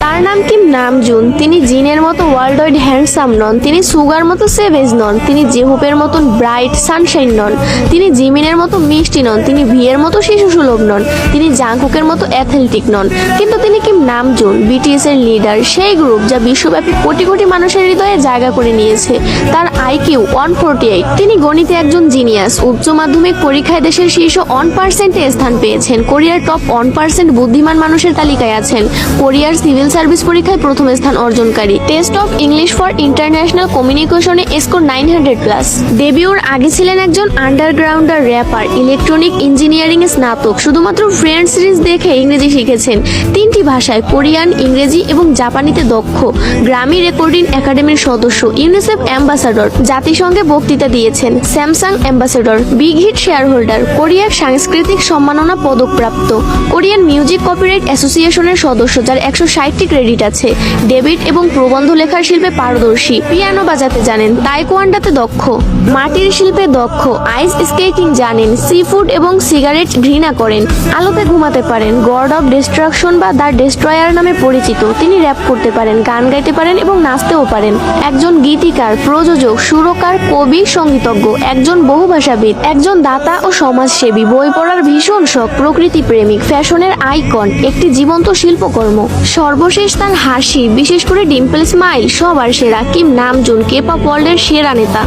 তার নাম Kim Namjoon. তিনি জিনের মতো ওয়ার্ল্ড ওয়াইড হ্যান্ডসাম নন, তিনি সুগার মতো সেভেজ নন, তিনি জেহুপের মতন ব্রাইট সানশাইন নন, তিনি জিমিনের মতো মিষ্টি নন, তিনি ভিয়ের মতো শিশু সুলভ নন, তিনি জাংকুকের মতো অ্যাথলেটিক নন। কিন্তু তিনি কিম নামজুন, বিটিএস এর লিডার, সেই গ্রুপ যা বিশ্বব্যাপী কোটি কোটি মানুষের হৃদয়ে জায়গা করে নিয়েছে। তার আইকিউ 148। তিনি গণিতে একজন জিনিয়াস। উচ্চ মাধ্যমিক পরীক্ষায় দেশের শীর্ষ 1% স্থান পেয়েছেন। কোরিয়ার টপ 1% বুদ্ধিমান মানুষের তালিকায় আছেন। কোরিয়ার সিভিল সার্ভিস পরীক্ষায় প্রথম স্থান অর্জনকারী। Test of English for international কমিউনিকেশনে স্কোর 900+। ডেবিউর আগে ছিলেন একজন আন্ডারগ্রাউন্ডার র্যাপার, ইলেকট্রনিক ইঞ্জিনিয়ারিং এ স্নাতক। শুধুমাত্র ফ্রেন্ডস সিরিজ দেখে ইংরেজি শিখেছেন। 3টি ভাষায় কোরিয়ান, ইংরেজি এবং জাপানিতে দক্ষ। গ্রামি রেকর্ডিং একাডেমির সদস্য, ইউনিসেফ অ্যাম্বাসাডর, জাতিসংঘে বক্তৃতা দিয়েছেন, Samsung ambassador, big hit shareholder, কোরিয়ার সাংস্কৃতিক সম্মাননা পদকপ্রাপ্ত, কোরিয়ান মিউজিক কপিরাইট অ্যাসোসিয়েশনের সদস্য যার 160টি ক্রেডিট আছে। ডেবিট এবং প্রবন্ধ লেখার শিল্পে পারদর্শী, পিয়ানো বাজাতে জানেন, তাইকোয়ান্ডোতে দক্ষ, মাটির শিল্পে দক্ষ, আইস স্কেটিং জানেন, সি ফুড এবং সিগারেট ঘৃণা করেন, আলোতে ঘুমাতে পারেন, গড অফ ডিস্ট্রাকশন বা দ্য ডেস্ট্রয়ার নামে পরিচিত। তিনি র্যাপ করতে পারেন, গান গাইতে পারেন এবং নাচতেও পারেন। একজন গীতিকার, প্রযোজক, সুরকার, কবি, সঙ্গীতজ্ঞ, একজন বহুভাষাবিদ, একজন দাতা ও সমাজসেবী, বই পড়ার ভীষণ শখ, প্রকৃতি প্রেমিক, ফ্যাশনের আইকন, একটি জীবন্ত শিল্পকর্ম। সর্বশেষ তার হাসি, বিশেষ করে ডিম্পল স্মাইল সবার সেরা। কিম নামজুন কেপপ ওয়ার্ল্ডের সেরা নেতা।